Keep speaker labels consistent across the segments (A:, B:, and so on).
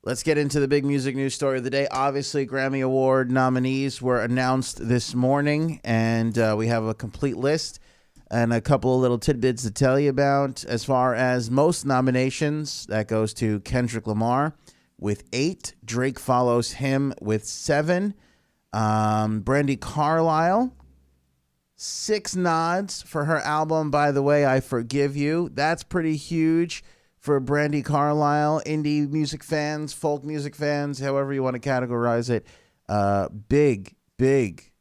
A: Let's get into the big music news story of the day. Obviously, Grammy Award nominees were announced this morning, and we have a complete list and a couple of little tidbits to tell you about. As far as most nominations, that goes to Kendrick Lamar with 8. Drake follows him with 7. Brandi Carlile, 6 nods for her album, By the Way, I Forgive You. That's pretty huge for Brandi Carlile. Indie music fans, folk music fans, however you want to categorize it. Big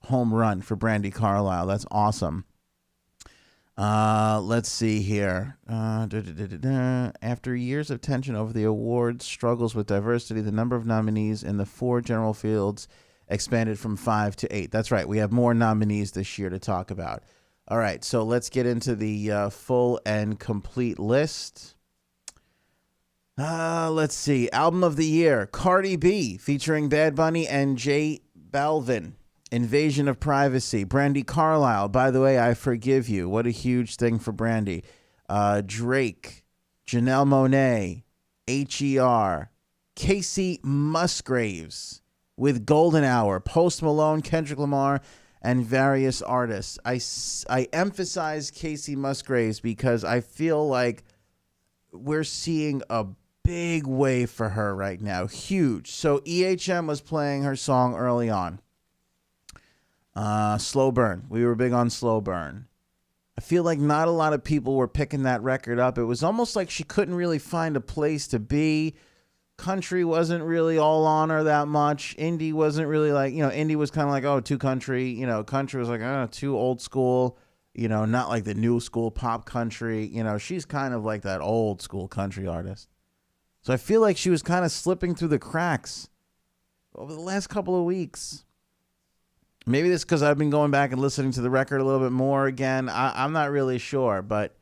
A: home run for Brandi Carlile. That's awesome. Let's see here. After years of tension over the awards, struggles with diversity, the number of nominees in the 4 general fields expanded from 5 to 8. That's right. We have more nominees this year to talk about. All right. So let's get into the full and complete list. Let's see. Album of the year, Cardi B featuring Bad Bunny and J Balvin. Invasion of Privacy. Brandi Carlile, By the Way, I Forgive You. What a huge thing for Brandi. Drake, Janelle Monáe, H.E.R., Casey Musgraves with Golden Hour, Post Malone, Kendrick Lamar, and various artists. I emphasize Casey Musgraves because I feel like we're seeing a big wave for her right now. Huge. So EHM was playing her song early on. Slow Burn. We were big on Slow Burn. I feel like not a lot of people were picking that record up. It was almost like she couldn't really find a place to be. Country wasn't really all on her that much. Indie wasn't really like, indie was kind of like, oh, too country. Country was like, oh, too old school. Not like the new school pop country. She's kind of like that old school country artist. So I feel like she was kind of slipping through the cracks over the last couple of weeks. Maybe this because I've been going back and listening to the record a little bit more again. I'm not really sure, but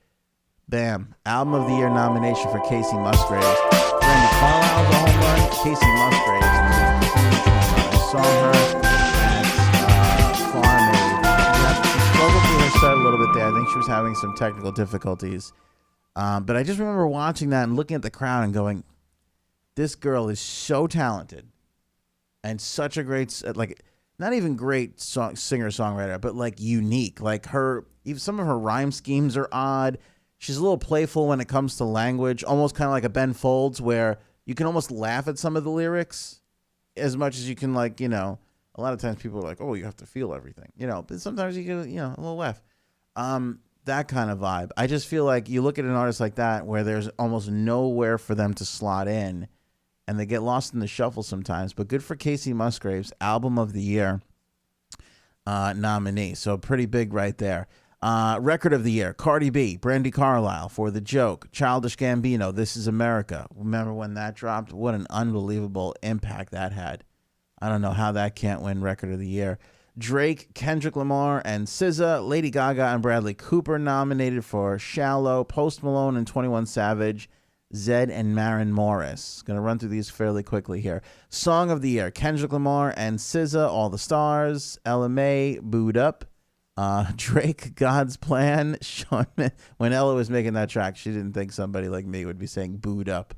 A: bam. Album of the Year nomination for Casey Musgraves. Brandi Carlile's a home run. Casey Musgraves. I saw her at Farm Aid. She struggled through her set a little bit there. I think she was having some technical difficulties. But I just remember watching that and looking at the crowd and going, this girl is so talented and such a great, not even great singer-songwriter, but unique. Even some of her rhyme schemes are odd. She's a little playful when it comes to language, almost kind of like a Ben Folds, where you can almost laugh at some of the lyrics as much as you can, a lot of times people are like, oh, you have to feel everything, but sometimes you get, a little laugh. That kind of vibe. I just feel like you look at an artist like that where there's almost nowhere for them to slot in and they get lost in the shuffle sometimes. But good for Casey Musgraves, Album of the Year nominee. So pretty big right there. Record of the Year, Cardi B, Brandi Carlile for The Joke, Childish Gambino, This Is America. Remember when that dropped? What an unbelievable impact that had. I don't know how that can't win Record of the Year. Drake, Kendrick Lamar, and SZA, Lady Gaga, and Bradley Cooper nominated for Shallow, Post Malone and 21 Savage, Zedd and Maren Morris. Going to run through these fairly quickly here. Song of the Year, Kendrick Lamar and SZA, All the Stars, LMA, Booed Up, Drake, God's Plan. When Ella was making that track, she didn't think somebody like me would be saying Booed Up.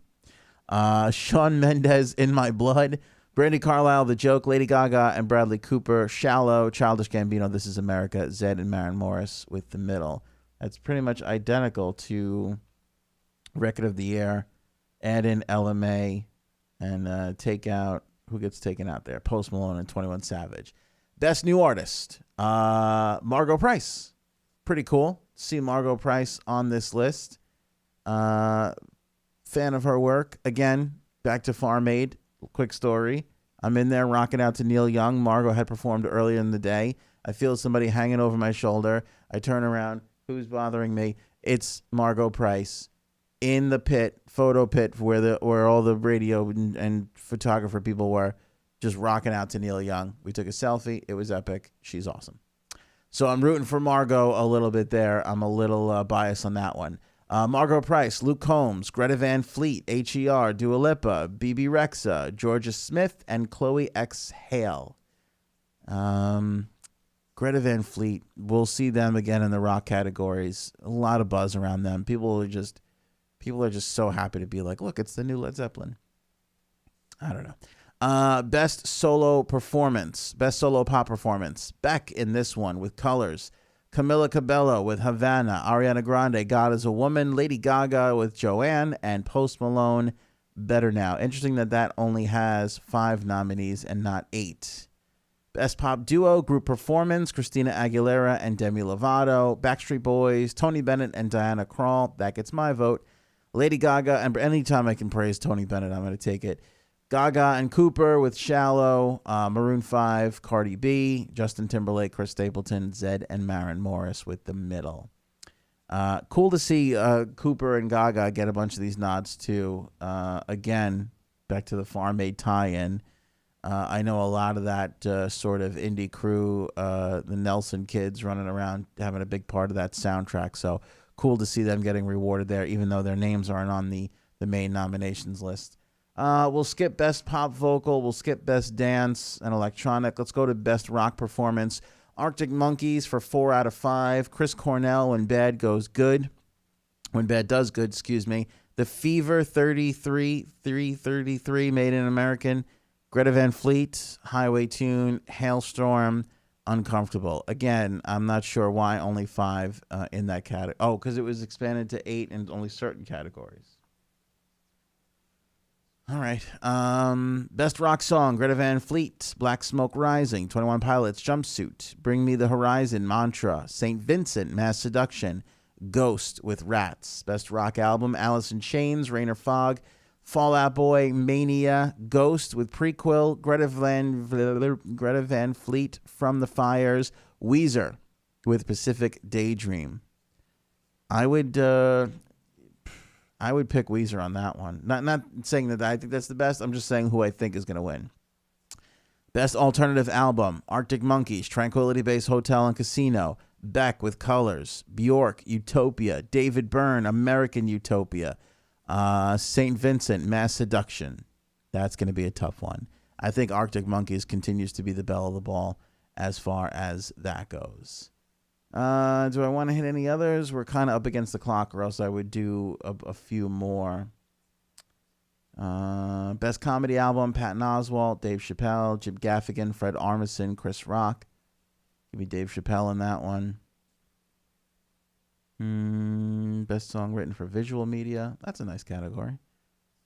A: Shawn Mendes, In My Blood. Brandi Carlile, The Joke, Lady Gaga, and Bradley Cooper, Shallow, Childish Gambino, This Is America, Zedd and Maren Morris with The Middle. That's pretty much identical to Record of the Year. Add in LMA and take out, who gets taken out there? Post Malone and 21 Savage. Best New Artist, Margo Price. Pretty cool. See Margo Price on this list. Fan of her work. Again, back to Farm Aid. Quick story. I'm in there rocking out to Neil Young. Margo had performed earlier in the day. I feel somebody hanging over my shoulder. I turn around. Who's bothering me? It's Margo Price in the pit, photo pit, where all the radio and photographer people were, just rocking out to Neil Young. We took a selfie. It was epic. She's awesome. So I'm rooting for Margo a little bit there. I'm a little biased on that one. Margo Price, Luke Combs, Greta Van Fleet, H.E.R., Dua Lipa, BB Rexa, Georgia Smith, and Chloe X Hale. Greta Van Fleet, we'll see them again in the rock categories. A lot of buzz around them. People are just so happy to be like, look, it's the new Led Zeppelin. I don't know. Best solo performance. Best solo pop performance. Beck in this one with Colors. Camila Cabello with Havana. Ariana Grande, God is a Woman. Lady Gaga with Joanne. And Post Malone, Better Now. Interesting that only has 5 nominees and not 8. Best pop duo, group performance, Christina Aguilera and Demi Lovato. Backstreet Boys, Tony Bennett and Diana Krall. That gets my vote. Lady Gaga, and anytime I can praise Tony Bennett, I'm going to take it. Gaga and Cooper with Shallow. Maroon 5, Cardi B. Justin Timberlake, Chris Stapleton, Zedd, and Maren Morris with The Middle. Cool to see Cooper and Gaga get a bunch of these nods too. Again, back to the Farm Aid tie-in. I know a lot of that sort of indie crew, the Nelson kids running around having a big part of that soundtrack. So cool to see them getting rewarded there, even though their names aren't on the main nominations list. We'll skip Best Pop Vocal. We'll skip Best Dance and Electronic. Let's go to Best Rock Performance. Arctic Monkeys for 4 out of 5. Chris Cornell, When Bad Does Good, excuse me. The Fever 333, Made in American. Greta Van Fleet, Highway Tune, Hailstorm, Uncomfortable. Again, I'm not sure why only 5 in that category. Oh, because it was expanded to 8 in only certain categories. All right. Best Rock Song, Greta Van Fleet, Black Smoke Rising, 21 Pilots, Jumpsuit, Bring Me the Horizon, Mantra, St. Vincent, Mass Seduction, Ghost with Rats. Best Rock Album, Alice in Chains, Rain or Fog, Fall Out Boy, Mania, Ghost with Prequel, Greta Van Fleet, From the Fires, Weezer with Pacific Daydream. I would pick Weezer on that one. Not saying that I think that's the best. I'm just saying who I think is going to win. Best Alternative Album, Arctic Monkeys, Tranquility Base Hotel and Casino, Beck with Colors, Bjork, Utopia, David Byrne, American Utopia, St. Vincent, Mass Seduction. That's going to be a tough one. I think Arctic Monkeys continues to be the belle of the ball as far as that goes. Do I want to hit any others? We're kind of up against the clock, or else I would do a few more. Best Comedy Album, Patton Oswalt, Dave Chappelle, Jim Gaffigan, Fred Armisen, Chris Rock. Give me Dave Chappelle in that one. Best Song Written for Visual Media. That's a nice category.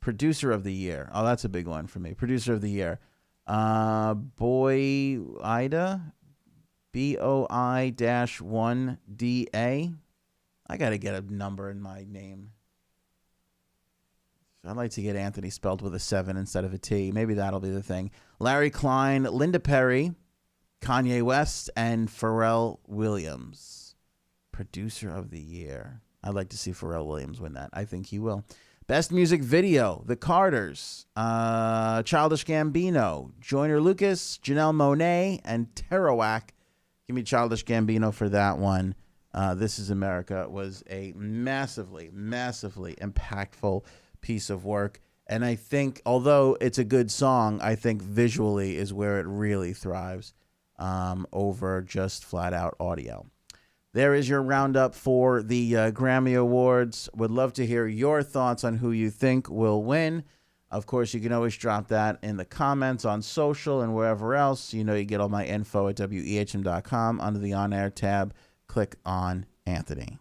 A: Producer of the Year. Oh, that's a big one for me. Producer of the Year. Boy Ida. BOI-1DA. I got to get a number in my name. I'd like to get Anthony spelled with a 7 instead of a T. Maybe that'll be the thing. Larry Klein, Linda Perry, Kanye West, and Pharrell Williams. Producer of the Year. I'd like to see Pharrell Williams win that. I think he will. Best Music Video, The Carters, Childish Gambino, Joyner Lucas, Janelle Monáe, and Kerouac. Give me Childish Gambino for that one. This Is America was a massively, massively impactful piece of work. And I think, although it's a good song, I think visually is where it really thrives over just flat out audio. There is your roundup for the Grammy Awards. Would love to hear your thoughts on who you think will win. Of course, you can always drop that in the comments on social and wherever else. You know, you get all my info at wehm.com. Under the On Air tab, click on Anthony.